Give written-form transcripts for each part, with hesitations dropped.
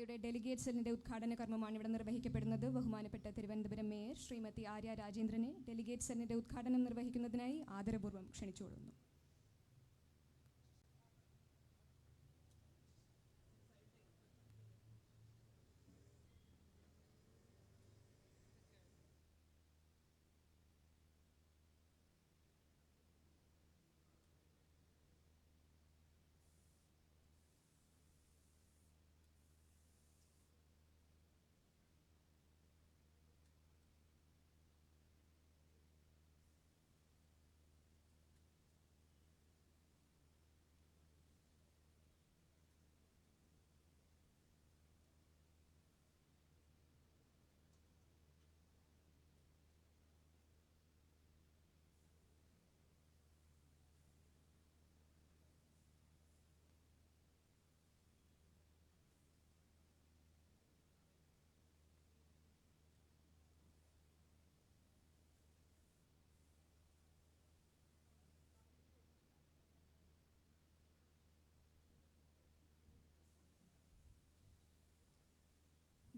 കേരളയുടെ ഡെലിഗേറ്റ് സെല്ലിന്റെ ഉദ്ഘാടന കർമ്മമാണ് ഇവിടെ നിർവഹിക്കപ്പെടുന്നത്. ബഹുമാനപ്പെട്ട തിരുവനന്തപുരം മേയർ ശ്രീമതി ആര്യ രാജേന്ദ്രനെ ഡെലിഗേറ്റ് സെല്ലിന്റെ ഉദ്ഘാടനം നിർവഹിക്കുന്നതിനായി ആദരപൂർവ്വം ക്ഷണിച്ചുകൊള്ളുന്നു.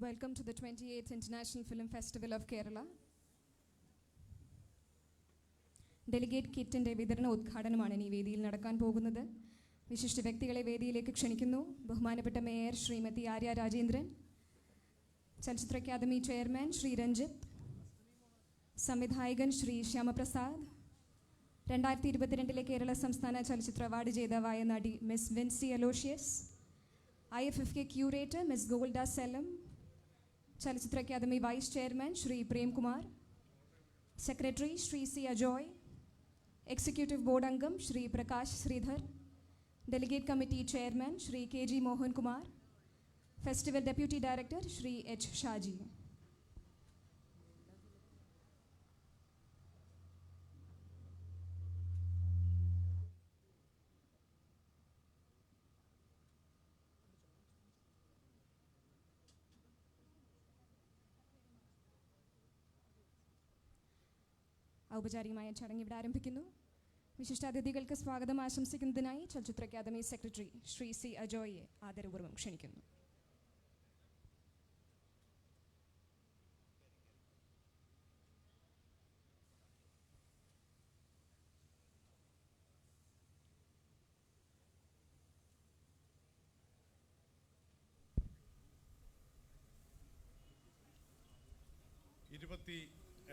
Welcome to the 28th International Film Festival of Kerala. Delegate കിറ്റിൻ്റെ വിതരണ ഉദ്ഘാടനമാണ് ഈ വേദിയിൽ നടക്കാൻ പോകുന്നത്. വിശിഷ്ട വ്യക്തികളെ വേദിയിലേക്ക് ക്ഷണിക്കുന്നു. ബഹുമാനപ്പെട്ട മേയർ ശ്രീമതി ആര്യ രാജേന്ദ്രൻ, ചലച്ചിത്ര അക്കാദമി ചെയർമാൻ ശ്രീ രഞ്ജിത്ത്, സംവിധായകൻ ശ്രീ ശ്യാമപ്രസാദ്, 2022 കേരള സംസ്ഥാന ചലച്ചിത്ര അവാർഡ് ജേതാവായ നടി miss Vincy Aloshious, IFFK curator miss Golda Sellam, ചലച്ചിത്ര academy vice chairman Shri Premkumar, secretary Shri C Ajoy, executive board അംഗം Shri Prakash Sreedhar, delegate committee chairman Shri KG Mohankumar, festival deputy director Shri H Shaji. ഔപചാരികമായ ചടങ്ങ് ഇവിടെ ആരംഭിക്കുന്നു. വിശിഷ്ടാതിഥികൾക്ക് സ്വാഗതം ആശംസിക്കുന്നതിനായി ചലച്ചിത്ര അക്കാദമി സെക്രട്ടറി ശ്രീ സി അജോയെ ആദരപൂർവ്വം ക്ഷണിക്കുന്നു.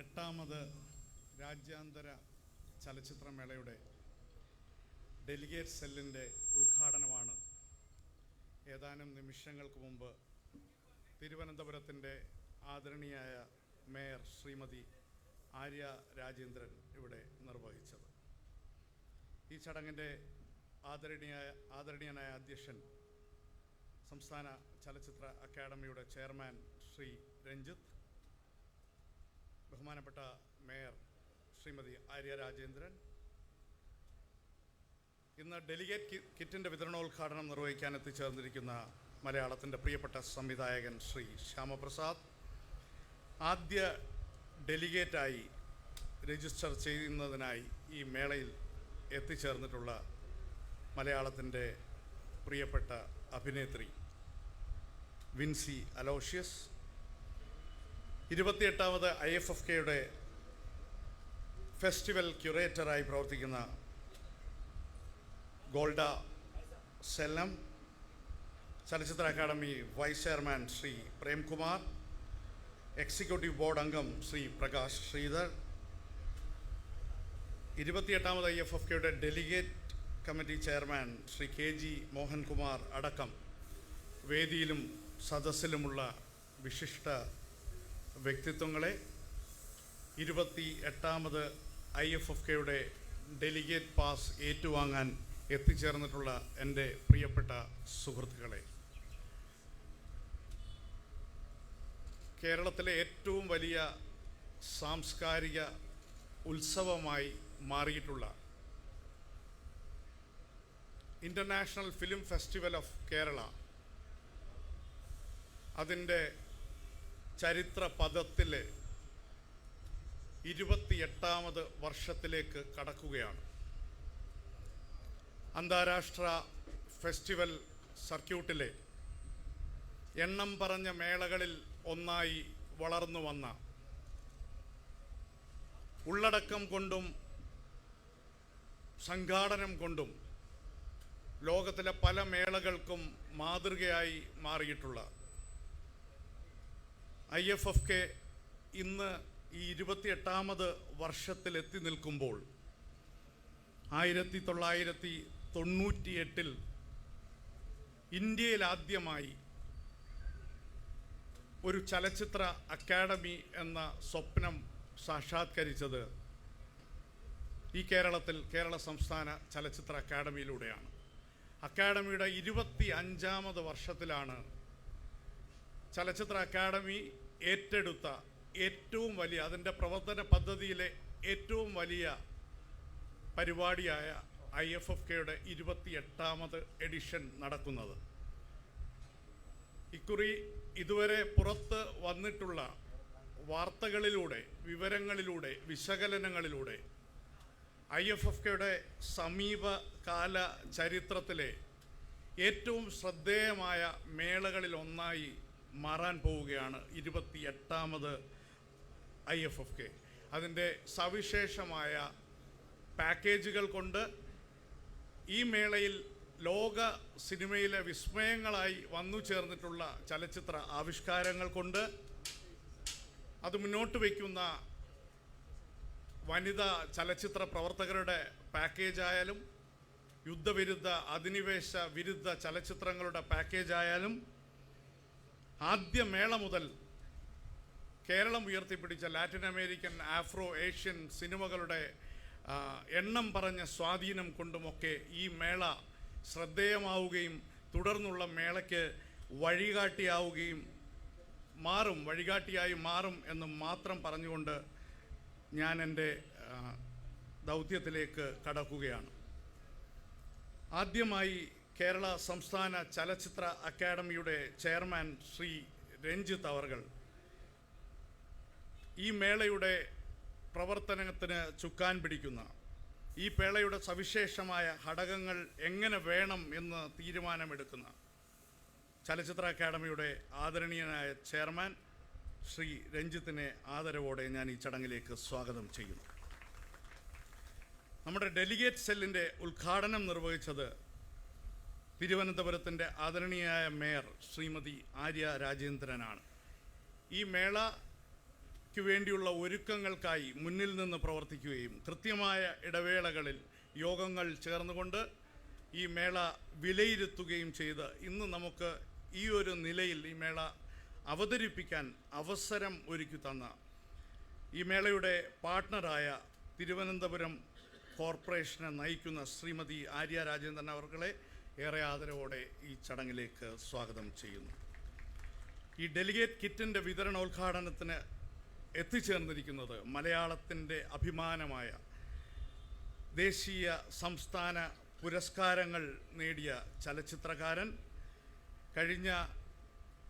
എട്ടാമത് രാജ്യാന്തര ചലച്ചിത്രമേളയുടെ ഡെലിഗേറ്റ് സെല്ലിൻ്റെ ഉദ്ഘാടനമാണ് ഏതാനും നിമിഷങ്ങൾക്ക് മുമ്പ് തിരുവനന്തപുരത്തിൻ്റെ ആദരണീയായ മേയർ ശ്രീമതി ആര്യ രാജേന്ദ്രൻ ഇവിടെ നിർവഹിച്ചത്. ഈ ചടങ്ങിൻ്റെ ആദരണീയനായ അധ്യക്ഷൻ സംസ്ഥാന ചലച്ചിത്ര അക്കാദമിയുടെ ചെയർമാൻ ശ്രീ രഞ്ജിത്ത്, ബഹുമാനപ്പെട്ട മേയർ ശ്രീമതി ആര്യ രാജേന്ദ്രൻ, ഇന്ന് ഡെലിഗേറ്റ് കിറ്റിൻ്റെ വിതരണോദ്ഘാടനം നിർവഹിക്കാൻ എത്തിച്ചേർന്നിരിക്കുന്ന മലയാളത്തിൻ്റെ പ്രിയപ്പെട്ട സംവിധായകൻ ശ്രീ ശ്യാമപ്രസാദ്, ആദ്യ ഡെലിഗേറ്റായി രജിസ്റ്റർ ചെയ്യുന്നതിനായി ഈ മേളയിൽ എത്തിച്ചേർന്നിട്ടുള്ള മലയാളത്തിൻ്റെ പ്രിയപ്പെട്ട അഭിനേത്രി വിൻസി അലോഷ്യസ്, 28ാമത് IFFKയുടെ ഫെസ്റ്റിവൽ ക്യൂറേറ്ററായി പ്രവർത്തിക്കുന്ന ഗോൾഡ സെല്ലം, ചലച്ചിത്ര academy vice chairman Shri Premkumar, executive board അംഗം ശ്രീ പ്രകാശ് ശ്രീധർ, 28ാമത് IFFKയുടെ delegate committee chairman Shri KG മോഹൻകുമാർ അടക്കം വേദിയിലും സദസ്സിലുമുള്ള വിശിഷ്ട വ്യക്തിത്വങ്ങളെ, 28ാമത് IFFKയുടെ ഡെലിഗേറ്റ് പാസ് ഏറ്റുവാങ്ങാൻ എത്തിച്ചേർന്നിട്ടുള്ള എൻ്റെ പ്രിയപ്പെട്ട സുഹൃത്തുക്കളെ, കേരളത്തിലെ ഏറ്റവും വലിയ സാംസ്കാരിക ഉത്സവമായി മാറിയിട്ടുള്ള international film festival of Kerala അതിൻ്റെ ചരിത്ര പദത്തിൽ 28ാമത് വർഷത്തിലേക്ക് കടക്കുകയാണ്. അന്താരാഷ്ട്ര ഫെസ്റ്റിവൽ സർക്യൂട്ടിലെ എണ്ണം പറഞ്ഞ മേളകളിൽ ഒന്നായി വളർന്നു വന്ന, ഉള്ളടക്കം കൊണ്ടും സംഘാടനം കൊണ്ടും ലോകത്തിലെ പല മേളകൾക്കും മാതൃകയായി മാറിയിട്ടുള്ള IFFK ഇന്ന് ഈ 28ാമത് വർഷത്തിലെത്തി നിൽക്കുമ്പോൾ 1998 ഇന്ത്യയിൽ ആദ്യമായി ഒരു ചലച്ചിത്ര അക്കാദമി എന്ന സ്വപ്നം സാക്ഷാത്കരിച്ചത് ഈ കേരള സംസ്ഥാന ചലച്ചിത്ര അക്കാദമിയിലൂടെയാണ്. അക്കാദമിയുടെ 25ാമത് വർഷത്തിലാണ് ചലച്ചിത്ര അക്കാദമി ഏറ്റെടുത്ത ഏറ്റവും വലിയ, അതിൻ്റെ പ്രവർത്തന പദ്ധതിയിലെ ഏറ്റവും വലിയ പരിപാടിയായ IFFKയുടെ 28ാമത് എഡിഷൻ നടക്കുന്നത്. ഇക്കുറി ഇതുവരെ പുറത്ത് വന്നിട്ടുള്ള വാർത്തകളിലൂടെ, വിവരങ്ങളിലൂടെ, വിശകലനങ്ങളിലൂടെ IFFKയുടെ സമീപകാല ചരിത്രത്തിലെ ഏറ്റവും ശ്രദ്ധേയമായ മേളകളിൽ ഒന്നായി മാറാൻ പോവുകയാണ് 28ാമത് IFFK. അതിൻ്റെ സവിശേഷമായ പാക്കേജുകൾ കൊണ്ട് ഈ മേളയിൽ ലോക സിനിമയിലെ വിസ്മയങ്ങളായി വന്നു ചേർന്നിട്ടുള്ള ചലച്ചിത്ര ആവിഷ്കാരങ്ങൾ കൊണ്ട്, അത് മുന്നോട്ട് വയ്ക്കുന്ന വനിതാ ചലച്ചിത്ര പ്രവർത്തകരുടെ പാക്കേജായാലും, യുദ്ധവിരുദ്ധ അധിനിവേശ വിരുദ്ധ ചലച്ചിത്രങ്ങളുടെ പാക്കേജായാലും, ആദ്യ മേള മുതൽ കേരളം ഉയർത്തിപ്പിടിച്ച ലാറ്റിൻ അമേരിക്കൻ, ആഫ്രോ ഏഷ്യൻ സിനിമകളുടെ എണ്ണം പറഞ്ഞ സ്വാധീനം കൊണ്ടുമൊക്കെ ഈ മേള ശ്രദ്ധേയമാവുകയും തുടർന്നുള്ള മേളയ്ക്ക് വഴികാട്ടിയായി മാറും എന്ന് മാത്രം പറഞ്ഞുകൊണ്ട് ഞാൻ എൻ്റെ ദൗത്യത്തിലേക്ക് കടക്കുകയാണ്. ആദ്യമായി കേരള സംസ്ഥാന ചലച്ചിത്ര അക്കാദമിയുടെ ചെയർമാൻ ശ്രീ രഞ്ജിത്ത് അവർകൾ ഈ മേളയുടെ പ്രവർത്തനത്തിന് ചുക്കാൻ പിടിക്കുന്ന, ഈ മേളയുടെ സവിശേഷമായ ഘടകങ്ങൾ എങ്ങനെ വേണം എന്ന് തീരുമാനമെടുക്കുന്ന ചലച്ചിത്ര അക്കാദമിയുടെ ആദരണീയനായ ചെയർമാൻ ശ്രീ രഞ്ജിത്തിനെ ആദരവോടെ ഞാൻ ഈ ചടങ്ങിലേക്ക് സ്വാഗതം ചെയ്യുന്നു. നമ്മുടെ ഡെലിഗേറ്റ് സെല്ലിൻ്റെ ഉദ്ഘാടനം നിർവഹിച്ചത് തിരുവനന്തപുരത്തിൻ്റെ ആദരണീയയായ മേയർ ശ്രീമതി ആര്യ രാജേന്ദ്രനാണ്. ഈ മേളയ്ക്ക് വേണ്ടിയുള്ള ഒരുക്കങ്ങൾക്കായി മുന്നിൽ നിന്ന് പ്രവർത്തിക്കുകയും കൃത്യമായ ഇടവേളകളിൽ യോഗങ്ങൾ ചേർന്നുകൊണ്ട് ഈ മേള വിലയിരുത്തുകയും ചെയ്ത് ഇന്ന് നമുക്ക് ഈ ഒരു നിലയിൽ ഈ മേള അവതരിപ്പിക്കാൻ അവസരം ഒരുക്കി തന്ന ഈ മേളയുടെ പാർട്ട്ണറായ തിരുവനന്തപുരം കോർപ്പറേഷനെ നയിക്കുന്ന ശ്രീമതി ആര്യ രാജേന്ദ്രൻ അവർകളെ ഏറെ ആദരവോടെ ഈ ചടങ്ങിലേക്ക് സ്വാഗതം ചെയ്യുന്നു. ഈ ഡെലിഗേറ്റ് കിറ്റിൻ്റെ വിതരണോദ്ഘാടനത്തിന് എത്തിച്ചേർന്നിരിക്കുന്നത് മലയാളത്തിൻ്റെ അഭിമാനമായ, ദേശീയ സംസ്ഥാന പുരസ്കാരങ്ങൾ നേടിയ ചലച്ചിത്രകാരൻ, കഴിഞ്ഞ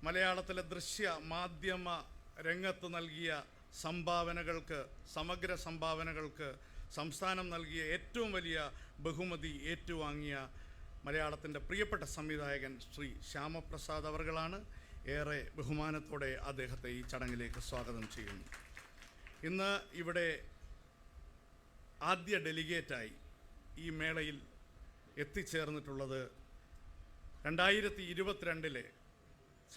മലയാളത്തിലെ ദൃശ്യ മാധ്യമ രംഗത്ത് നൽകിയ സംഭാവനകൾക്ക്, സമഗ്ര സംഭാവനകൾക്ക് സംസ്ഥാനം നൽകിയ ഏറ്റവും വലിയ ബഹുമതി ഏറ്റുവാങ്ങിയ മലയാളത്തിൻ്റെ പ്രിയപ്പെട്ട സംവിധായകൻ ശ്രീ ശ്യാമപ്രസാദ് അവർകളാണ്. ഏറെ ബഹുമാനത്തോടെ അദ്ദേഹത്തെ ഈ ചടങ്ങിലേക്ക് സ്വാഗതം ചെയ്യുന്നു. ഇന്ന് ഇവിടെ ആദ്യ ഡെലിഗേറ്റായി ഈ മേളയിൽ എത്തിച്ചേർന്നിട്ടുള്ളത് 2022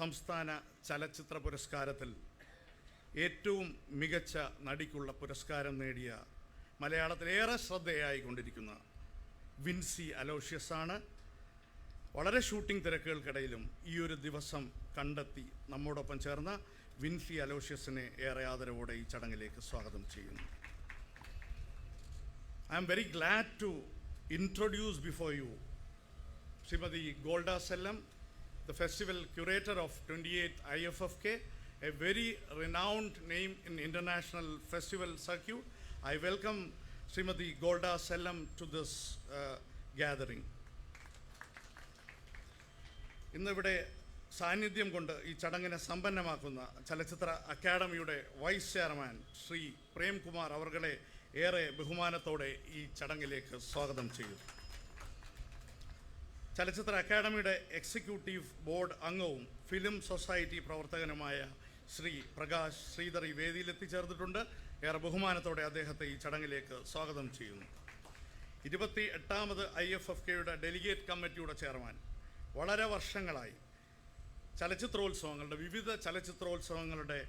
സംസ്ഥാന ചലച്ചിത്ര പുരസ്കാരത്തിൽ ഏറ്റവും മികച്ച നടിക്കുള്ള പുരസ്കാരം നേടിയ, മലയാളത്തിലേറെ ശ്രദ്ധയായിക്കൊണ്ടിരിക്കുന്ന വിൻസി അലോഷ്യസ് ആണ്. വളരെ ഷൂട്ടിംഗ് തിരക്കുകൾക്കിടയിലും ഈ ഒരു ദിവസം കണ്ടെത്തി നമ്മോടൊപ്പം ചേർന്ന വിൻസി അലോഷ്യസിനെ ഏറെ ആദരവോടെ ഈ ചടങ്ങിലേക്ക് സ്വാഗതം ചെയ്യുന്നു. I am very glad to introduce before you Srimati Golda Sellam, the festival curator of 28th IFFK, a very renowned name in international festival circuit. I welcome Srimati Golda Sellam to this gathering. ഇന്നിവിടെ സാന്നിധ്യം കൊണ്ട് ഈ ചടങ്ങിനെ സമ്പന്നമാക്കുന്ന ചലച്ചിത്ര അക്കാദമിയുടെ vice chairman Shri Premkumar അവർകളെ ഏറെ ബഹുമാനത്തോടെ ഈ ചടങ്ങിലേക്ക് സ്വാഗതം ചെയ്യുന്നു. ചലച്ചിത്ര അക്കാദമിയുടെ എക്സിക്യൂട്ടീവ് ബോർഡ് അംഗവും ഫിലിം സൊസൈറ്റി പ്രവർത്തകനുമായ ശ്രീ പ്രകാശ് ശ്രീധർ ഈ വേദിയിലെത്തിച്ചേർന്നിട്ടുണ്ട്. ഏറെ ബഹുമാനത്തോടെ അദ്ദേഹത്തെ ഈ ചടങ്ങിലേക്ക് സ്വാഗതം ചെയ്യുന്നു. 28ാമത് IFFKയുടെ ഡെലിഗേറ്റ് കമ്മിറ്റിയുടെ ചെയർമാൻ, വളരെ വർഷങ്ങളായി വിവിധ ചലച്ചിത്രോത്സവങ്ങളുടെ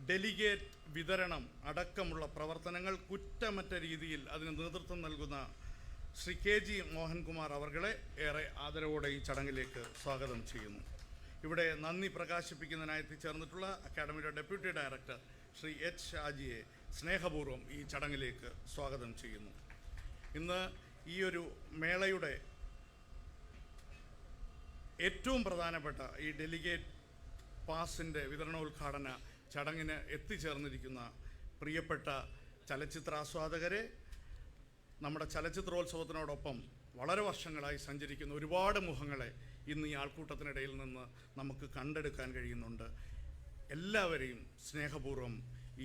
ഡെലിഗേറ്റ് വിതരണം അടക്കമുള്ള പ്രവർത്തനങ്ങൾ കുറ്റമറ്റ രീതിയിൽ അതിന് നേതൃത്വം നൽകുന്ന ശ്രീ KG മോഹൻകുമാർ അവർകളെ ഏറെ ആദരവോടെ ഈ ചടങ്ങിലേക്ക് സ്വാഗതം ചെയ്യുന്നു. ഇവിടെ നന്ദി പ്രകാശിപ്പിക്കുന്നതിനായി എത്തിച്ചേർന്നിട്ടുള്ള അക്കാദമിയുടെ ഡെപ്യൂട്ടി ഡയറക്ടർ ശ്രീ H ഷാജിയെ സ്നേഹപൂർവ്വം ഈ ചടങ്ങിലേക്ക് സ്വാഗതം ചെയ്യുന്നു. ഇന്ന് ഈ ഒരു മേളയുടെ ഏറ്റവും പ്രധാനപ്പെട്ട ഈ ഡെലിഗേറ്റ് പാസിൻ്റെ വിതരണോദ്ഘാടന ചടങ്ങിന് എത്തിച്ചേർന്നിരിക്കുന്ന പ്രിയപ്പെട്ട ചലച്ചിത്രാസ്വാദകരെ, നമ്മുടെ ചലച്ചിത്രോത്സവത്തിനോടൊപ്പം വളരെ വർഷങ്ങളായി സഞ്ചരിക്കുന്ന ഒരുപാട് മുഖങ്ങളെ ഇന്ന് ഈ ആൾക്കൂട്ടത്തിനിടയിൽ നിന്ന് നമുക്ക് കണ്ടെടുക്കാൻ കഴിയുന്നുണ്ട്. എല്ലാവരെയും സ്നേഹപൂർവ്വം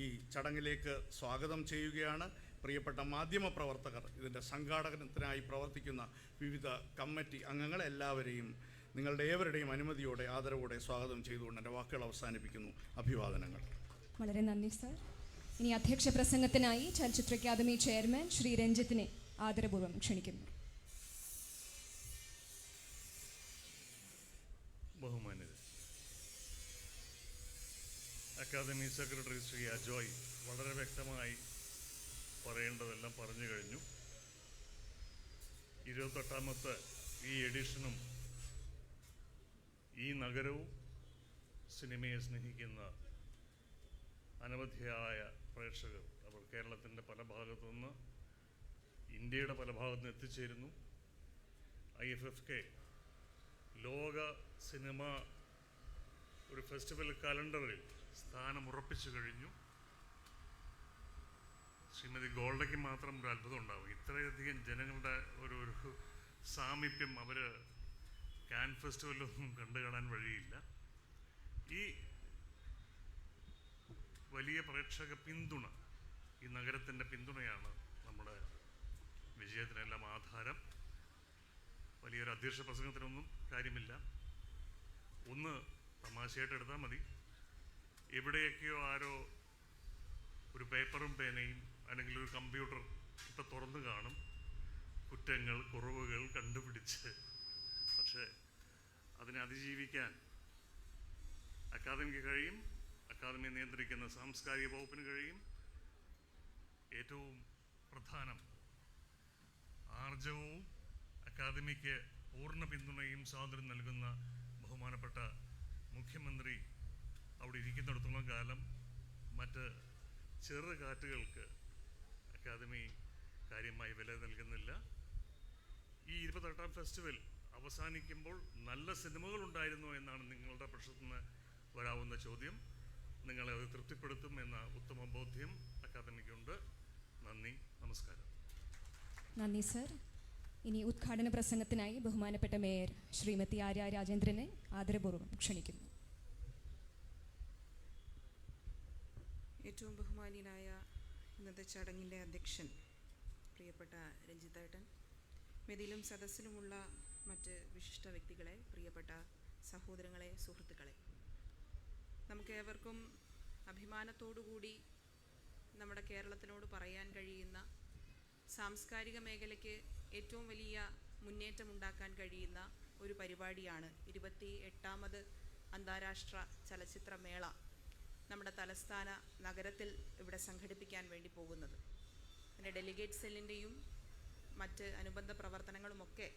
ഈ ചടങ്ങിലേക്ക് സ്വാഗതം ചെയ്യുകയാണ്. പ്രിയപ്പെട്ട മാധ്യമപ്രവർത്തകർ, ഇതിൻ്റെ സംഘാടനത്തിനായി പ്രവർത്തിക്കുന്ന വിവിധ കമ്മിറ്റി അംഗങ്ങൾ എല്ലാവരെയും നിങ്ങളുടെ ഏവരുടെയും അനുമതിയോടെ ആദരവോടെ സ്വാഗതം ചെയ്തുകൊണ്ട് എൻ്റെ വാക്കുകൾ അവസാനിപ്പിക്കുന്നു. അഭിവാദനങ്ങൾ. വളരെ നന്ദി സർ. ഇനി അധ്യക്ഷ പ്രസംഗത്തിനായി ചലച്ചിത്ര അക്കാദമി ചെയർമാൻ ശ്രീ രഞ്ജിത്തിനെ ആദരപൂർവ്വം ക്ഷണിക്കുന്നു. ബഹുമാന്യർ, അക്കാദമി സെക്രട്ടറി ശ്രീ അജോയ് വളരെ വ്യക്തമായി പറയേണ്ടതെല്ലാം പറഞ്ഞു കഴിഞ്ഞു. 28ാമത്തെ ഈ എഡിഷനും ഈ നഗരവും സിനിമയെ സ്നേഹിക്കുന്ന അനവധിയായ പ്രേക്ഷകർ, അവർ കേരളത്തിൻ്റെ പല ഭാഗത്തുനിന്ന്, ഇന്ത്യയുടെ പല ഭാഗത്തുനിന്ന് എത്തിച്ചേരുന്നു. IFFK ലോക സിനിമ ഒരു ഫെസ്റ്റിവൽ കലണ്ടറിൽ സ്ഥാനമുറപ്പിച്ചു കഴിഞ്ഞു. ശ്രീമതി ഗോൾഡയ്ക്ക് മാത്രം ഒരു അത്ഭുതം ഉണ്ടാവും. ഇത്രയധികം ജനങ്ങളുടെ ഒരു സാമീപ്യം അവർ കാൻ ഫെസ്റ്റിവലൊന്നും കണ്ടു കാണാൻ വഴിയില്ല. ഈ വലിയ പ്രേക്ഷക പിന്തുണ, ഈ നഗരത്തിൻ്റെ പിന്തുണയാണ് നമ്മുടെ വിജയത്തിനെല്ലാം ആധാരം. വലിയൊരു അധ്യക്ഷ പ്രസംഗത്തിനൊന്നും കാര്യമില്ല. ഒന്ന് തമാശയായിട്ട് എടുത്താൽ മതി. എവിടെയൊക്കെയോ ആരോ ഒരു പേപ്പറും പേനയും അല്ലെങ്കിൽ ഒരു കമ്പ്യൂട്ടർ ഇപ്പം തുറന്നു കാണും, കുറ്റങ്ങൾ കുറവുകൾ കണ്ടുപിടിച്ച്. പക്ഷേ അതിനെ അതിജീവിക്കാൻ അക്കാദമിക്ക് കഴിയും, അക്കാദമിയെ നിയന്ത്രിക്കുന്ന സാംസ്കാരിക വകുപ്പിന് കഴിയും. ഏറ്റവും പ്രധാനം, ആർജവവും അക്കാദമിക്ക് പൂർണ്ണ പിന്തുണയും സ്വാതന്ത്ര്യം നൽകുന്ന ബഹുമാനപ്പെട്ട മുഖ്യമന്ത്രി അവിടെ ഇരിക്കുന്നിടത്തോളം കാലം മറ്റ് ചെറു കാറ്റുകൾക്ക് അക്കാദമി കാര്യമായി വില നൽകുന്നില്ല. ഈ 28ാം ഫെസ്റ്റിവൽ അവസാനിക്കുമ്പോൾ നല്ല സിനിമകളുണ്ടായിരുന്നോ എന്നാണ് നിങ്ങളുടെ പക്ഷത്തു നിന്ന് വരാവുന്ന ചോദ്യം. നിങ്ങളെ അത് തൃപ്തിപ്പെടുത്തും എന്ന ഉത്തമ ബോധ്യം അക്കാദമിക്കുണ്ട്. നന്ദി, നമസ്കാരം. നന്ദി സർ. ഇനി ഉദ്ഘാടന പ്രസംഗത്തിനായി ബഹുമാനപ്പെട്ട മേയർ ശ്രീമതി ആര്യ രാജേന്ദ്രനെ ആദരപൂർവ്വം ക്ഷണിക്കുന്നു. ഏറ്റവും ബഹുമാനീയനായ ഇന്നത്തെ ചടങ്ങിൻ്റെ അധ്യക്ഷൻ പ്രിയപ്പെട്ട രഞ്ജിത്തേട്ടൻ, വേദിയിലും സദസ്സിലുമുള്ള മറ്റ് വിശിഷ്ട വ്യക്തികളെ, പ്രിയപ്പെട്ട സഹോദരങ്ങളെ, സുഹൃത്തുക്കളെ, നമുക്കേവർക്കും അഭിമാനത്തോടുകൂടി നമ്മുടെ കേരളത്തിനോട് പറയാൻ കഴിയുന്ന, സാംസ്കാരിക മേഖലയ്ക്ക് ഏറ്റവും വലിയ മുന്നേറ്റമുണ്ടാക്കാൻ കഴിയുന്ന ഒരു പരിപാടിയാണ് 28ാമത് അന്താരാഷ്ട്ര ചലച്ചിത്ര മേള നമ്മുടെ തലസ്ഥാന നഗരത്തിൽ ഇവിടെ സംഘടിപ്പിക്കാൻ വേണ്ടി പോകുന്നത്. അതിൻ്റെ ഡെലിഗേറ്റ് സെല്ലിൻ്റെയും മറ്റ് അനുബന്ധ പ്രവർത്തനങ്ങളുമൊക്കെ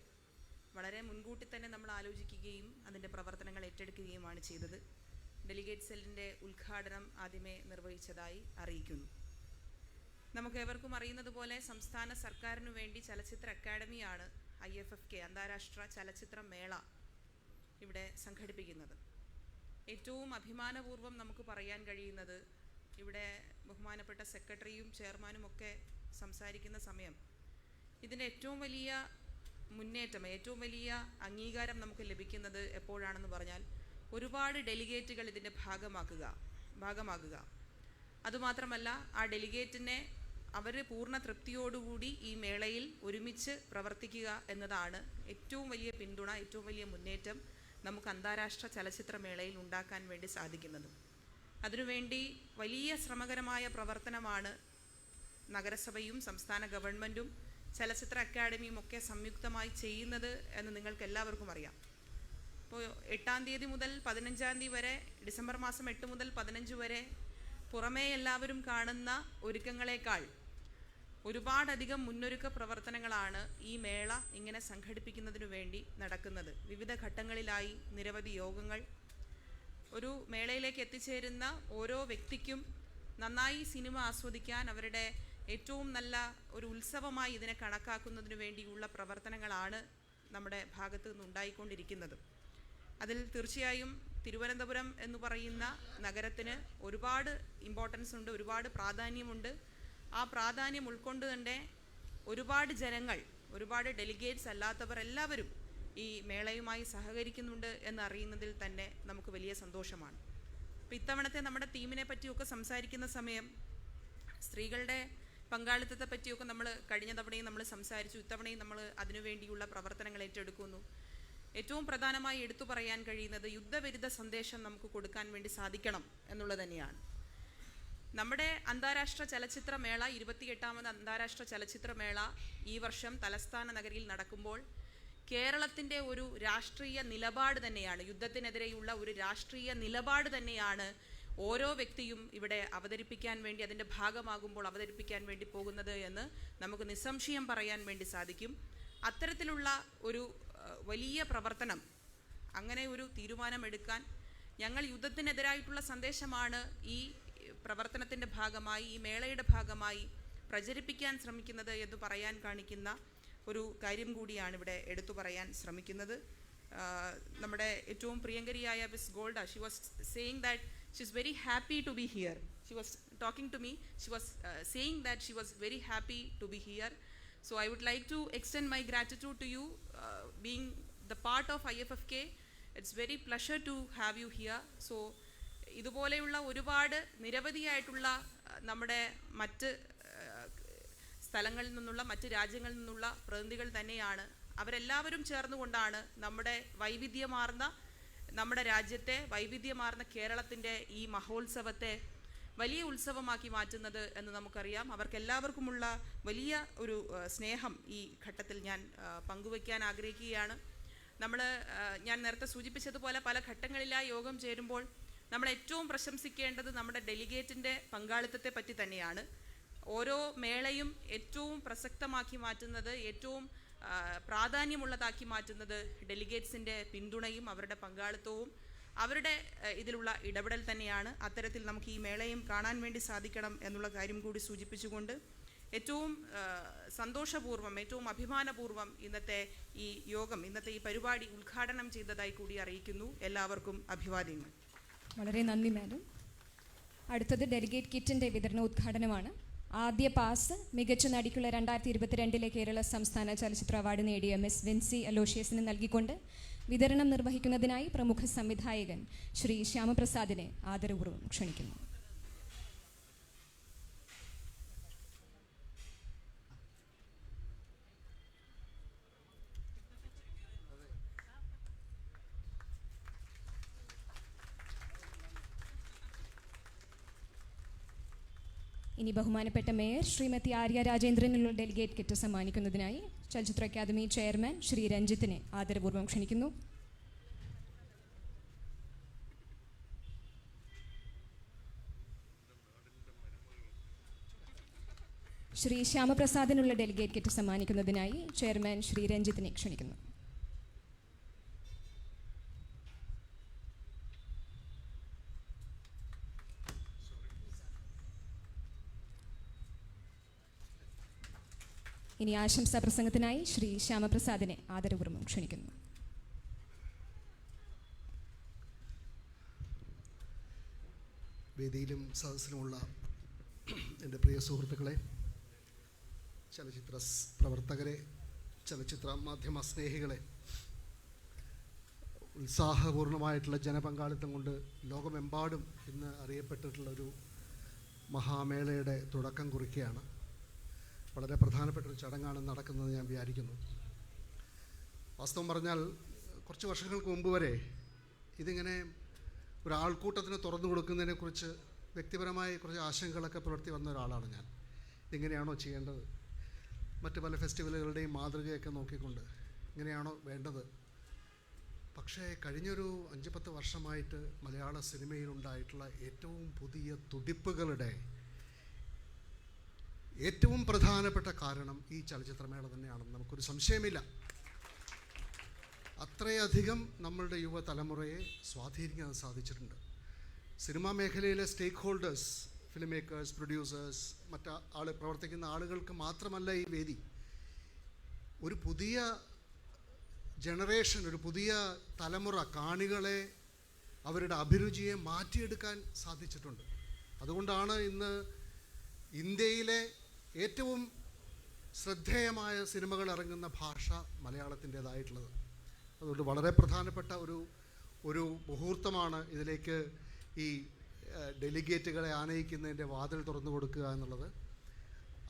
വളരെ മുൻകൂട്ടി തന്നെ നമ്മൾ ആലോചിക്കുകയും അതിൻ്റെ പ്രവർത്തനങ്ങൾ ഏറ്റെടുക്കുകയുമാണ് ചെയ്തത്. ഡെലിഗേറ്റ് സെല്ലിൻ്റെ ഉദ്ഘാടനം ആദ്യമേ നിർവഹിച്ചതായി അറിയിക്കുന്നു. നമുക്കേവർക്കും അറിയുന്നത് പോലെ സംസ്ഥാന സർക്കാരിനു വേണ്ടി ചലച്ചിത്ര അക്കാദമിയാണ് IFFK അന്താരാഷ്ട്ര ചലച്ചിത്ര മേള ഇവിടെ സംഘടിപ്പിക്കുന്നത്. ഏറ്റവും അഭിമാനപൂർവ്വം നമുക്ക് പറയാൻ കഴിയുന്നത്, ഇവിടെ ബഹുമാനപ്പെട്ട സെക്രട്ടറിയും ചെയർമാനും ഒക്കെ സംസാരിക്കുന്ന സമയം ഇതിൻ്റെ ഏറ്റവും വലിയ മുന്നേറ്റം, ഏറ്റവും വലിയ അംഗീകാരം നമുക്ക് ലഭിക്കുന്നത് എപ്പോഴാണെന്ന് പറഞ്ഞാൽ, ഒരുപാട് ഡെലിഗേറ്റുകൾ ഇതിൻ്റെ ഭാഗമാകുക. അതുമാത്രമല്ല, ആ ഡെലിഗേറ്റിനെ അവർ പൂർണ്ണ തൃപ്തിയോടുകൂടി ഈ മേളയിൽ ഒരുമിച്ച് പ്രവർത്തിക്കുക എന്നതാണ് ഏറ്റവും വലിയ പിന്തുണ, ഏറ്റവും വലിയ മുന്നേറ്റം നമുക്ക് അന്താരാഷ്ട്ര ചലച്ചിത്രമേളയിൽ ഉണ്ടാക്കാൻ വേണ്ടി സാധിക്കുന്നത്. അതിനുവേണ്ടി വലിയ ശ്രമകരമായ പ്രവർത്തനമാണ് നഗരസഭയും സംസ്ഥാന ഗവൺമെൻറ്റും ചലച്ചിത്ര അക്കാദമിയും ഒക്കെ സംയുക്തമായി ചെയ്യുന്നത് എന്ന് നിങ്ങൾക്ക് എല്ലാവർക്കും അറിയാം. ഇപ്പോൾ 8-ാം തീയതി മുതൽ 15-ാം തീയതി വരെ, ഡിസംബർ മാസം 8 മുതൽ 15 വരെ പുറമേ എല്ലാവരും കാണുന്ന ഒരുക്കങ്ങളെക്കാൾ ഒരുപാടധികം മുന്നൊരുക്ക പ്രവർത്തനങ്ങളാണ് ഈ മേള ഇങ്ങനെ സംഘടിപ്പിക്കുന്നതിനു വേണ്ടി നടക്കുന്നത്. വിവിധ ഘട്ടങ്ങളിലായി നിരവധി യോഗങ്ങൾ. ഒരു മേളയിലേക്ക് എത്തിച്ചേരുന്ന ഓരോ വ്യക്തിക്കും നന്നായി സിനിമ ആസ്വദിക്കാൻ അവരുടെ ഏറ്റവും നല്ല ഒരു ഉത്സവമായി ഇതിനെ കണക്കാക്കുന്നതിനു വേണ്ടിയുള്ള പ്രവർത്തനങ്ങളാണ് നമ്മുടെ ഭാഗത്ത് നിന്നുണ്ടായിക്കൊണ്ടിരിക്കുന്നത്. അതിൽ തീർച്ചയായും തിരുവനന്തപുരം എന്ന് പറയുന്ന നഗരത്തിന് ഒരുപാട് ഇമ്പോർട്ടൻസ് ഉണ്ട്, ഒരുപാട് പ്രാധാന്യമുണ്ട്. ആ പ്രാധാന്യം ഉൾക്കൊണ്ട് തന്നെ ഒരുപാട് ജനങ്ങൾ, ഒരുപാട് ഡെലിഗേറ്റ്സ് അല്ലാത്തവർ എല്ലാവരും ഈ മേളയുമായി സഹകരിക്കുന്നുണ്ട് എന്നറിയുന്നതിൽ തന്നെ നമുക്ക് വലിയ സന്തോഷമാണ്. അപ്പോൾ ഇത്തവണത്തെ നമ്മുടെ തീമിനെ പറ്റിയൊക്കെ സംസാരിക്കുന്ന സമയം സ്ത്രീകളുടെ പങ്കാളിത്തത്തെ പറ്റിയൊക്കെ നമ്മൾ കഴിഞ്ഞ തവണയും നമ്മൾ സംസാരിച്ചു. ഇത്തവണയും നമ്മൾ അതിനുവേണ്ടിയുള്ള പ്രവർത്തനങ്ങൾ ഏറ്റെടുക്കുന്നു. ഏറ്റവും പ്രധാനമായി എടുത്തു പറയാൻ കഴിയുന്നത് യുദ്ധവിരുദ്ധ സന്ദേശം നമുക്ക് കൊടുക്കാൻ വേണ്ടി സാധിക്കണം എന്നുള്ളത് തന്നെയാണ്. നമ്മുടെ അന്താരാഷ്ട്ര ചലച്ചിത്രമേള 28ാമത് അന്താരാഷ്ട്ര ചലച്ചിത്രമേള ഈ വർഷം തലസ്ഥാന നഗരിയിൽ നടക്കുമ്പോൾ കേരളത്തിൻ്റെ ഒരു രാഷ്ട്രീയ നിലപാട് തന്നെയാണ്, യുദ്ധത്തിനെതിരെയുള്ള ഒരു രാഷ്ട്രീയ നിലപാട് തന്നെയാണ് ഓരോ വ്യക്തിയും ഇവിടെ അവതരിപ്പിക്കാൻ വേണ്ടി, അതിൻ്റെ ഭാഗമാകുമ്പോൾ അവതരിപ്പിക്കാൻ വേണ്ടി പോകുന്നത് എന്ന് നമുക്ക് നിസ്സംശയം പറയാൻ വേണ്ടി സാധിക്കും. അത്തരത്തിലുള്ള ഒരു വലിയ പ്രവർത്തനം, അങ്ങനെ ഒരു തീരുമാനമെടുക്കാൻ ഞങ്ങൾ യുദ്ധത്തിനെതിരായിട്ടുള്ള സന്ദേശമാണ് ഈ പ്രവർത്തനത്തിൻ്റെ ഭാഗമായി, ഈ മേളയുടെ ഭാഗമായി പ്രചരിപ്പിക്കാൻ ശ്രമിക്കുന്നത് എന്ന് പറയാൻ കാണിക്കുന്ന ഒരു കാര്യം കൂടിയാണ് ഇവിടെ എടുത്തു പറയാൻ ശ്രമിക്കുന്നത്. നമ്മുടെ ഏറ്റവും പ്രിയങ്കരിയായ miss Golda, she was saying that she is very happy to be here. She was talking to me, she was saying that she was very happy to be here. So I would like to extend my gratitude to you, being the part of IFFK. It's very pleasure to have you here. So ഇതുപോലെയുള്ള ഒരുപാട് നിരവധിയായിട്ടുള്ള നമ്മുടെ മറ്റ് സ്ഥലങ്ങളിൽ നിന്നുള്ള, മറ്റ് രാജ്യങ്ങളിൽ നിന്നുള്ള പ്രതിനിധികൾ തന്നെയാണ്. അവരെല്ലാവരും ചേർന്നുകൊണ്ടാണ് നമ്മുടെ രാജ്യത്തെ വൈവിധ്യമാർന്ന കേരളത്തിൻ്റെ ഈ മഹോത്സവത്തെ വലിയ ഉത്സവമാക്കി മാറ്റുന്നത് എന്ന് നമുക്കറിയാം. അവർക്കെല്ലാവർക്കുമുള്ള വലിയ ഒരു സ്നേഹം ഈ ഘട്ടത്തിൽ ഞാൻ പങ്കുവയ്ക്കാൻ ആഗ്രഹിക്കുകയാണ്. ഞാൻ നേരത്തെ സൂചിപ്പിച്ചതുപോലെ പല ഘട്ടങ്ങളിലായി യോഗം ചേരുമ്പോൾ നമ്മൾ ഏറ്റവും പ്രശംസിക്കേണ്ടത് നമ്മുടെ ഡെലിഗേറ്റിൻ്റെ പങ്കാളിത്തത്തെ പറ്റി തന്നെയാണ്. ഓരോ മേളയും ഏറ്റവും പ്രസക്തമാക്കി മാറ്റുന്നത്, ഏറ്റവും പ്രാധാന്യമുള്ളതാക്കി മാറ്റുന്നത് ഡെലിഗേറ്റ്സിൻ്റെ പിന്തുണയും അവരുടെ പങ്കാളിത്തവും അവരുടെ ഇതിലുള്ള ഇടപെടൽ തന്നെയാണ്. അത്തരത്തിൽ നമുക്ക് ഈ മേളയും കാണാൻ വേണ്ടി സാധിക്കണം എന്നുള്ള കാര്യം കൂടി സൂചിപ്പിച്ചുകൊണ്ട് ഏറ്റവും സന്തോഷപൂർവ്വം, ഏറ്റവും അഭിമാനപൂർവ്വം ഇന്നത്തെ ഈ യോഗം, ഇന്നത്തെ ഈ പരിപാടി ഉദ്ഘാടനം ചെയ്തതായി കൂടി അറിയിക്കുന്നു. എല്ലാവർക്കും അഭിവാദ്യങ്ങൾ. വളരെ നന്ദി മാഡം. അടുത്തത് ഡെലിഗേറ്റ് കിറ്റിൻ്റെ വിതരണ ഉദ്ഘാടനമാണ്. ആദ്യ പാസ് മികച്ച നടിക്കുള്ള 2022 കേരള സംസ്ഥാന ചലച്ചിത്ര അവാർഡ് നേടിയ മിസ് വിൻസി അലോഷ്യസിന് നൽകിക്കൊണ്ട് വിതരണം നിർവഹിക്കുന്നതിനായി പ്രമുഖ സംവിധായകൻ ശ്രീ ശ്യാമപ്രസാദിനെ ആദരപൂർവ്വം ക്ഷണിക്കുന്നു. ഇനി ബഹുമാനപ്പെട്ട മേയർ ശ്രീമതി ആര്യ രാജേന്ദ്രനുള്ള ഡെലിഗേറ്റ് കിറ്റ് സമ്മാനിക്കുന്നതിനായി ചലച്ചിത്ര അക്കാദമി ചെയർമാൻ ശ്രീ രഞ്ജിത്തിനെ ആദരപൂർവ്വം ക്ഷണിക്കുന്നു. ശ്രീ ശ്യാമപ്രസാദിനുള്ള ഡെലിഗേറ്റ് കിറ്റ് സമ്മാനിക്കുന്നതിനായി ചെയർമാൻ ശ്രീ രഞ്ജിത്തിനെ ക്ഷണിക്കുന്നു. ഇനി ആശംസാ പ്രസംഗത്തിനായി ശ്രീ ശ്യാമപ്രസാദിനെ ആദരപൂർവ്വം ക്ഷണിക്കുന്നു. വേദിയിലും സദസ്സിലുമുള്ള എൻ്റെ പ്രിയ സുഹൃത്തുക്കളെ, ചലച്ചിത്ര പ്രവർത്തകരെ, ചലച്ചിത്ര മാധ്യമ സ്നേഹികളെ, ഉത്സാഹപൂർണമായിട്ടുള്ള ജനപങ്കാളിത്തം കൊണ്ട് ലോകമെമ്പാടും ഇന്ന് അറിയപ്പെട്ടിട്ടുള്ളൊരു മഹാമേളയുടെ തുടക്കം കുറിക്കുകയാണ്. വളരെ പ്രധാനപ്പെട്ട ഒരു ചടങ്ങാണ് നടക്കുന്നത് ഞാൻ വിചാരിക്കുന്നു. വാസ്തവം പറഞ്ഞാൽ കുറച്ച് വർഷങ്ങൾക്ക് മുമ്പ് വരെ ഇതിങ്ങനെ ഒരു ആൾക്കൂട്ടത്തിന് തുറന്നു കൊടുക്കുന്നതിനെക്കുറിച്ച് വ്യക്തിപരമായി കുറച്ച് ആശങ്കകളൊക്കെ പുലർത്തി വന്ന ഒരാളാണ് ഞാൻ. ഇങ്ങനെയാണോ ചെയ്യേണ്ടത്, മറ്റ് പല ഫെസ്റ്റിവലുകളുടെയും മാതൃകയൊക്കെ നോക്കിക്കൊണ്ട് ഇങ്ങനെയാണോ വേണ്ടത്? പക്ഷേ കഴിഞ്ഞൊരു 5-10 വർഷമായിട്ട് മലയാള സിനിമയിലുണ്ടായിട്ടുള്ള ഏറ്റവും പുതിയ തുടിപ്പുകളുടെ ഏറ്റവും പ്രധാനപ്പെട്ട കാരണം ഈ ചലച്ചിത്രമേള തന്നെയാണെന്ന് നമുക്കൊരു സംശയമില്ല. അത്രയധികം നമ്മളുടെ യുവതലമുറയെ സ്വാധീനിക്കാൻ സാധിച്ചിട്ടുണ്ട്. സിനിമാ മേഖലയിലെ സ്റ്റേക്ക് ഹോൾഡേഴ്സ്, ഫിലിം മേക്കേഴ്സ്, പ്രൊഡ്യൂസേഴ്സ്, പ്രവർത്തിക്കുന്ന ആളുകൾക്ക് മാത്രമല്ല ഈ വേദി, ഒരു പുതിയ ജനറേഷൻ, ഒരു പുതിയ തലമുറ കാണികളെ, അവരുടെ അഭിരുചിയെ മാറ്റിയെടുക്കാൻ സാധിച്ചിട്ടുണ്ട്. അതുകൊണ്ടാണ് ഇന്ന് ഇന്ത്യയിലെ ഏറ്റവും ശ്രദ്ധേയമായ സിനിമകൾ ഇറങ്ങുന്ന ഭാഷ മലയാളത്തിൻ്റേതായിട്ടുള്ളത്. അതുകൊണ്ട് വളരെ പ്രധാനപ്പെട്ട ഒരു മുഹൂർത്തമാണ് ഇതിലേക്ക് ഈ ഡെലിഗേറ്റുകളെ ആനയിക്കുന്നതിൻ്റെ വാതിൽ തുറന്നു കൊടുക്കുക എന്നുള്ളത്.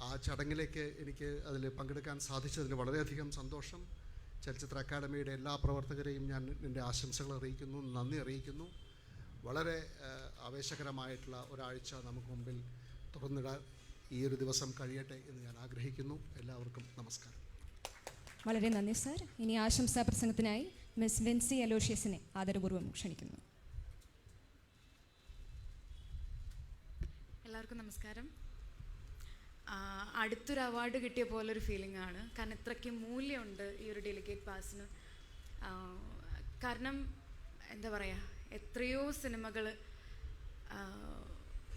ആ ചടങ്ങിലേക്ക് എനിക്ക് അതിൽ പങ്കെടുക്കാൻ സാധിച്ചതിൽ വളരെയധികം സന്തോഷം. ചലച്ചിത്ര അക്കാദമിയുടെ എല്ലാ പ്രവർത്തകരെയും ഞാൻ എൻ്റെ ആശംസകൾ അറിയിക്കുന്നു, നന്ദി അറിയിക്കുന്നു. വളരെ ആവേശകരമായിട്ടുള്ള ഒരാഴ്ച നമുക്ക് മുമ്പിൽ തുറന്നിടാൻ ഈ ഒരു ദിവസം കഴിയട്ടെ എന്ന് ഞാൻ ആഗ്രഹിക്കുന്നു. എല്ലാവർക്കും നമസ്കാരം. വളരെ നന്ദി സർ. ഇനി ആശംസാ പ്രസംഗത്തിനായി മിസ് വിൻസി അലോഷ്യസിനെ ആദരപൂർവ്വം ക്ഷണിക്കുന്നു. എല്ലാവർക്കും നമസ്കാരം. അടുത്തൊരു അവാർഡ് കിട്ടിയ പോലൊരു ഫീലിംഗ് ആണ്. കാരണം ഇത്രയ്ക്ക് മൂല്യമുണ്ട് ഈ ഒരു ഡെലിഗേറ്റ് പാസിന്. കാരണം എന്താ പറയുക, എത്രയോ സിനിമകൾ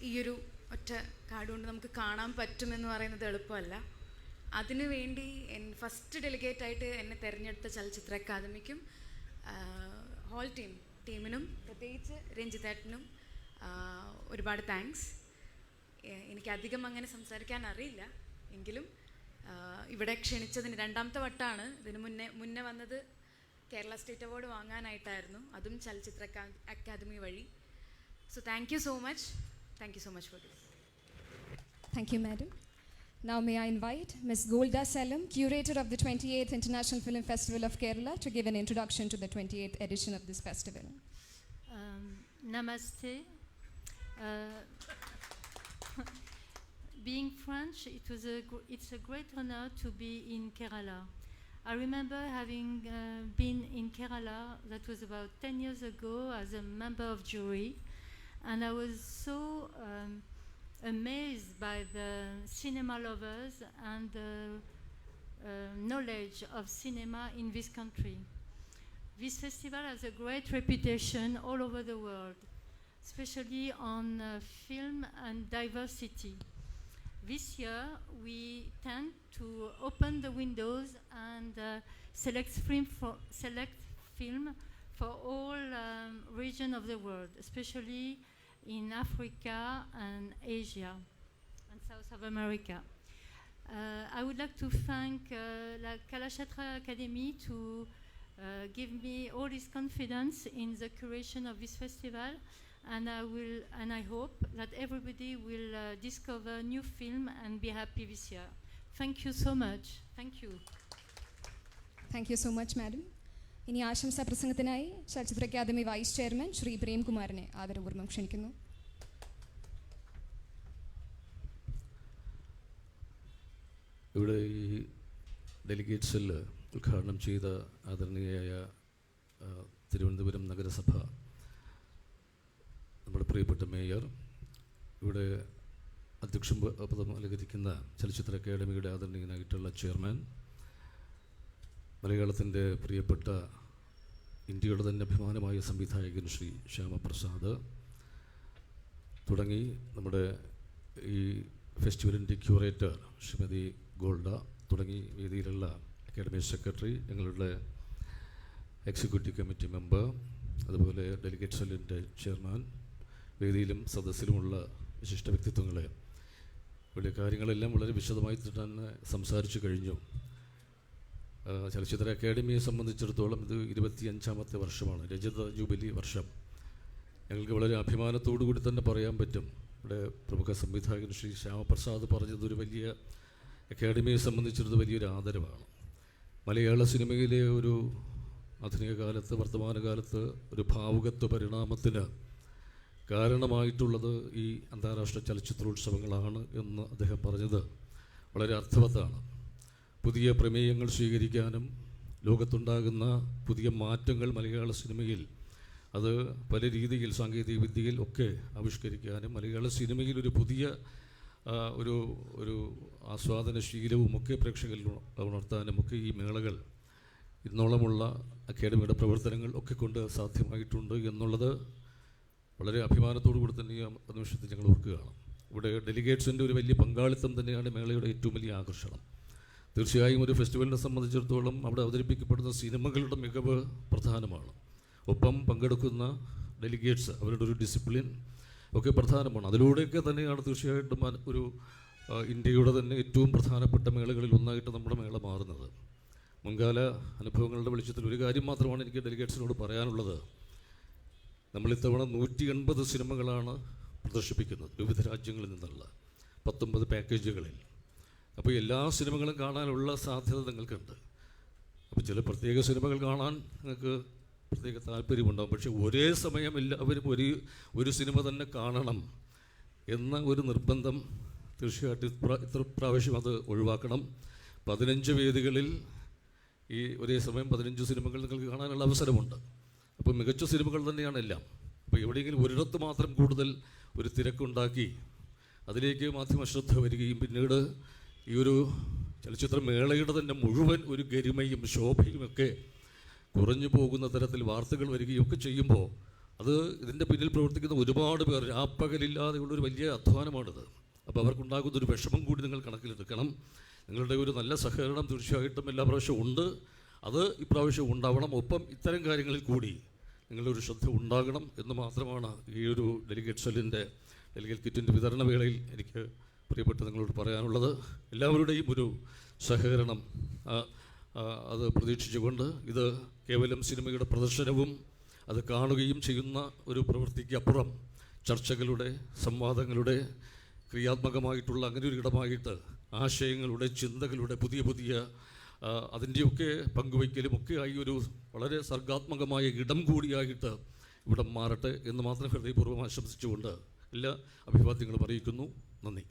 ഈയൊരു ഒറ്റ കാർഡ് കൊണ്ട് നമുക്ക് കാണാൻ പറ്റുമെന്ന് പറയുന്നത് എളുപ്പമല്ല. അതിനുവേണ്ടി ഫസ്റ്റ് ഡെലിഗേറ്റായിട്ട് എന്നെ തിരഞ്ഞെടുത്ത ചലച്ചിത്ര അക്കാദമിക്കും ഹോൾ ടീമിനും പ്രത്യേകിച്ച് രഞ്ജിത്തേട്ടനും ഒരുപാട് താങ്ക്സ്. എനിക്കധികം അങ്ങനെ സംസാരിക്കാൻ അറിയില്ല, എങ്കിലും ഇവിടെ ക്ഷണിച്ചതിന് 2ാമത്തെ വട്ടമാണ്. ഇതിന് മുന്നേ വന്നത് കേരള സ്റ്റേറ്റ് അവാർഡ് വാങ്ങാനായിട്ടായിരുന്നു, അതും ചലച്ചിത്ര അക്കാദമി വഴി. So thank you so much for this. Thank you, madam. Now may I invite Ms. Golda Sellam, curator of the 28th International Film Festival of Kerala, to give an introduction to the 28th edition of this festival. Namaste. Being French, it's a great honor to be in Kerala. I remember having been in Kerala, that was about 10 years ago, as a member of jury, and I was so amazed by the cinema lovers and the knowledge of cinema in this country. This festival has a great reputation all over the world, especially on film and diversity. This year we tend to open the windows and select film for all regions of the world, especially in Africa and Asia and South of America. I would like to thank la Kalashatra Academy to give me all this confidence in the curation of this festival, and I hope that everybody will discover new film and be happy this year. Thank you so much. Thank you. Thank you so much, madam. ഇനി ആശംസാ പ്രസംഗത്തിനായി ചലച്ചിത്ര academy vice chairman Shri പ്രേംകുമാറിനെ ആദരപൂർവ്വം ക്ഷണിക്കുന്നു. ഇവിടെ ഈ delegate cell ഉദ്ഘാടനം ചെയ്ത ആദരണീയയായ തിരുവനന്തപുരം നഗരസഭ, നമ്മുടെ പ്രിയപ്പെട്ട മേയർ, ഇവിടെ അധ്യക്ഷൻ പദം അലങ്കരിക്കുന്ന ചലച്ചിത്ര അക്കാദമിയുടെ ആദരണീയനായിട്ടുള്ള ചെയർമാൻ, മലയാളത്തിൻ്റെ പ്രിയപ്പെട്ട ഇന്ത്യയുടെ തന്നെ അഭിമാനമായ സംവിധായകൻ ശ്രീ ശ്യാമപ്രസാദ് തുടങ്ങി നമ്മുടെ ഈ ഫെസ്റ്റിവലിൻ്റെ ക്യൂറേറ്റർ ശ്രീമതി ഗോൾഡ തുടങ്ങി വേദിയിലുള്ള അക്കാദമി സെക്രട്ടറി, ഞങ്ങളുടെ എക്സിക്യൂട്ടീവ് കമ്മിറ്റി മെമ്പർ, അതുപോലെ ഡെലിഗേറ്റ് സെല്ലിൻ്റെ ചെയർമാൻ, വേദിയിലും സദസ്സിലുമുള്ള വിശിഷ്ട വ്യക്തിത്വങ്ങളെ, ഇവിടെ കാര്യങ്ങളെല്ലാം വളരെ വിശദമായി തന്നെ സംസാരിച്ചു കഴിഞ്ഞു. ചലച്ചിത്ര അക്കാദമിയെ സംബന്ധിച്ചിടത്തോളം ഇത് 25ാമത്തെ വർഷമാണ്, രജത ജൂബിലി വർഷം. ഞങ്ങൾക്ക് വളരെ അഭിമാനത്തോടു കൂടി തന്നെ പറയാൻ പറ്റും, ഇവിടെ പ്രമുഖ സംവിധായകൻ ശ്രീ ശ്യാമപ്രസാദ് പറഞ്ഞതൊരു വലിയ അക്കാഡമിയെ സംബന്ധിച്ചിടത്ത് വലിയൊരു ആദരവാണ്. മലയാള സിനിമയിലെ ഒരു ആധുനിക കാലത്ത്, വർത്തമാനകാലത്ത് ഒരു ഭാവുകത്വ പരിണാമത്തിന് കാരണമായിട്ടുള്ളത് ഈ അന്താരാഷ്ട്ര ചലച്ചിത്രോത്സവങ്ങളാണ് എന്ന് അദ്ദേഹം പറഞ്ഞത് വളരെ അർത്ഥവത്താണ്. പുതിയ പ്രമേയങ്ങൾ സ്വീകരിക്കാനും ലോകത്തുണ്ടാകുന്ന പുതിയ മാറ്റങ്ങൾ മലയാള സിനിമയിൽ അത് പല രീതിയിൽ സാങ്കേതിക വിദ്യയിൽ ഒക്കെ ആവിഷ്കരിക്കാനും മലയാള സിനിമയിൽ ഒരു പുതിയ ഒരു ആസ്വാദനശീലവും ഒക്കെ പ്രേക്ഷകരിൽ ഉണർത്താനും ഒക്കെ ഈ മേളകൾ ഇന്നോളമുള്ള അക്കാഡമിയുടെ പ്രവർത്തനങ്ങൾ ഒക്കെ കൊണ്ട് സാധ്യമായിട്ടുണ്ട് എന്നുള്ളത് വളരെ അഭിമാനത്തോടു കൂടി തന്നെ ഈ നിമിഷത്തിൽ ഞങ്ങൾ ഓർക്കുകയാണ്. ഇവിടെ ഡെലിഗേറ്റ്സിൻ്റെ ഒരു വലിയ പങ്കാളിത്തം തന്നെയാണ് മേളയുടെ ഏറ്റവും വലിയ ആകർഷണം. തീർച്ചയായും ഒരു ഫെസ്റ്റിവലിനെ സംബന്ധിച്ചിടത്തോളം അവിടെ അവതരിപ്പിക്കപ്പെടുന്ന സിനിമകളുടെ മികവ് പ്രധാനമാണ്. ഒപ്പം പങ്കെടുക്കുന്ന ഡെലിഗേറ്റ്സ് അവരുടെ ഒരു ഡിസിപ്ലിൻ ഒക്കെ പ്രധാനമാണ്. അതിലൂടെയൊക്കെ തന്നെയാണ് തീർച്ചയായിട്ടും ഒരു ഇന്ത്യയുടെ തന്നെ ഏറ്റവും പ്രധാനപ്പെട്ട മേളകളിൽ ഒന്നായിട്ട് നമ്മുടെ മേള മാറുന്നത്. മുൻകാല അനുഭവങ്ങളുടെ വെളിച്ചത്തിൽ ഒരു കാര്യം മാത്രമാണ് എനിക്ക് ഡെലിഗേറ്റ്സിനോട് പറയാനുള്ളത്. നമ്മളിത്തവണ 180 സിനിമകളാണ് പ്രദർശിപ്പിക്കുന്നത് വിവിധ രാജ്യങ്ങളിൽ നിന്നുള്ള 19 പാക്കേജുകളിൽ. അപ്പോൾ എല്ലാ സിനിമകളും കാണാനുള്ള സാധ്യത നിങ്ങൾക്കുണ്ട്. അപ്പോൾ ചില പ്രത്യേക സിനിമകൾ കാണാൻ നിങ്ങൾക്ക് പ്രത്യേക താല്പര്യമുണ്ടാകും. പക്ഷേ ഒരേ സമയം എല്ലാവരും ഒരു സിനിമ തന്നെ കാണണം എന്ന ഒരു നിർബന്ധം തീർച്ചയായിട്ടും ഇത്ര പ്രാവശ്യം അത് ഒഴിവാക്കണം. 15 വേദികളിൽ ഈ ഒരേ സമയം 15 സിനിമകൾ നിങ്ങൾക്ക് കാണാനുള്ള അവസരമുണ്ട്. അപ്പോൾ മികച്ച സിനിമകൾ തന്നെയാണ് എല്ലാം. അപ്പോൾ എവിടെയെങ്കിലും ഒരിടത്ത് മാത്രം കൂടുതൽ ഒരു തിരക്കുണ്ടാക്കി അതിലേക്ക് മാധ്യമശ്രദ്ധ വരികയും പിന്നീട് ഈ ഒരു ചലച്ചിത്ര മേളയുടെ തന്നെ മുഴുവൻ ഒരു ഗരിമയും ശോഭയും ഒക്കെ കുറഞ്ഞു പോകുന്ന തരത്തിൽ വാർത്തകൾ വരികയും ഒക്കെ ചെയ്യുമ്പോൾ അത് ഇതിൻ്റെ പിന്നിൽ പ്രവർത്തിക്കുന്ന ഒരുപാട് പേർ രാപ്പകലില്ലാതെയുള്ളൊരു വലിയ അധ്വാനമാണിത്. അപ്പോൾ അവർക്കുണ്ടാകുന്നൊരു വിഷമം കൂടി നിങ്ങൾ കണക്കിലെടുക്കണം. നിങ്ങളുടെ ഒരു നല്ല സഹകരണം തീർച്ചയായിട്ടും എല്ലാ പ്രാവശ്യവും ഉണ്ട്. അത് ഇപ്രാവശ്യം ഉണ്ടാവണം. ഒപ്പം ഇത്തരം കാര്യങ്ങളിൽ കൂടി നിങ്ങളുടെ ഒരു ശ്രദ്ധ ഉണ്ടാകണം എന്ന് മാത്രമാണ് ഈ ഒരു ഡെലിഗേറ്റ് കിറ്റിൻ്റെ വിതരണ വേളയിൽ എനിക്ക് പ്രിയപ്പെട്ട നിങ്ങളോട് പറയാനുള്ളത്. എല്ലാവരുടെയും ഒരു സഹകരണം അത് പ്രതീക്ഷിച്ചുകൊണ്ട് ഇത് കേവലം സിനിമയുടെ പ്രദർശനവും അത് കാണുകയും ചെയ്യുന്ന ഒരു പ്രവൃത്തിക്ക് അപ്പുറം ചർച്ചകളുടെ, സംവാദങ്ങളുടെ, ക്രിയാത്മകമായിട്ടുള്ള അങ്ങനെ ഒരു ഇടമായിട്ട് ആശയങ്ങളുടെ, ചിന്തകളുടെ പുതിയ അതിൻ്റെയൊക്കെ പങ്കുവയ്ക്കലും ഒക്കെ ആയി ഒരു വളരെ സർഗാത്മകമായ ഇടം കൂടിയായിട്ട് ഇവിടെ മാറട്ടെ എന്ന് മാത്രം ഹൃദയപൂർവ്വം ആശംസിച്ചുകൊണ്ട് എല്ലാ അഭിവാദ്യങ്ങളും അറിയിക്കുന്നു. നന്ദി.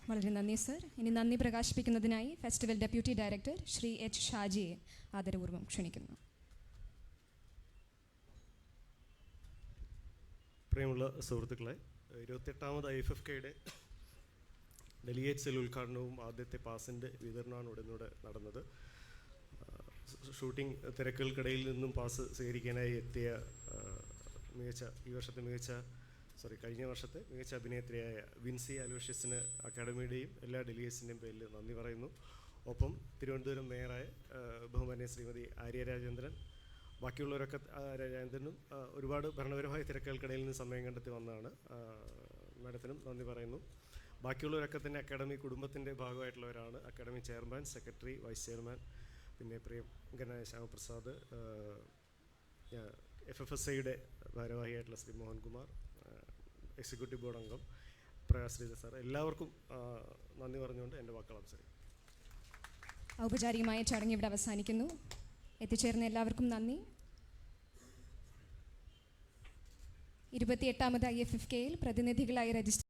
വളരെ നന്ദി സർ. ഇനി നന്ദി പ്രകാശിപ്പിക്കുന്നതിനായി festival deputy director Shri H ഷാജിയെ ആദരപൂർവ്വം ക്ഷണിക്കുന്നു. പ്രിയമുള്ള സുഹൃത്തുക്കളെ, 28ാമത് IFFKയുടെ ഡെലിഗേറ്റ് സെൽ ഉദ്ഘാടനവും ആദ്യത്തെ പാസിൻ്റെ വിതരണമാണ് ഇവിടെ നടന്നത്. ഷൂട്ടിംഗ് തിരക്കുകൾക്കിടയിൽ നിന്നും പാസ് സ്വീകരിക്കാനായി എത്തിയ കഴിഞ്ഞ വർഷത്തെ മികച്ച അഭിനേത്രിയായ വിൻസി അലോഷ്യസിന് അക്കാഡമിയുടെയും എല്ലാ ഡെലിഗേറ്റ്സിൻ്റെയും പേരിൽ നന്ദി പറയുന്നു. ഒപ്പം തിരുവനന്തപുരം മേയറായ ബഹുമാന്യ ശ്രീമതി ആര്യ രാജേന്ദ്രൻ, ബാക്കിയുള്ളവരൊക്കെ രാജേന്ദ്രനും ഒരുപാട് ഭരണപരമായ തിരക്കുകൾക്കിടയിൽ നിന്ന് സമയം കണ്ടെത്തി വന്നതാണ്. മാഡത്തിനും നന്ദി പറയുന്നു. ബാക്കിയുള്ളവരൊക്കെ തന്നെ അക്കാഡമി കുടുംബത്തിൻ്റെ ഭാഗമായിട്ടുള്ളവരാണ്. Academy chairman, secretary, vice chairman, പിന്നെ പ്രിയങ്കരനായ ശ്യാമപ്രസാദ്, FFSIയുടെ ഭാരവാഹിയായിട്ടുള്ള ശ്രീ മോഹൻകുമാർ, എക്സിക്യൂട്ടീവ് ബോർഡ് അംഗം പ്രകാശ് ശ്രീധർ സാർ, എല്ലാവർക്കും നന്ദി പറഞ്ഞുകൊണ്ട് എൻ്റെ വാക്കുകൾ അവസാനിക്കും. ഔപചാരികമായ ചടങ്ങ് ഇവിടെ അവസാനിക്കുന്നു. എത്തിച്ചേർന്ന എല്ലാവർക്കും നന്ദി. 28ാമത് IFFKയിൽ പ്രതിനിധികളായി രജിസ്റ്റർ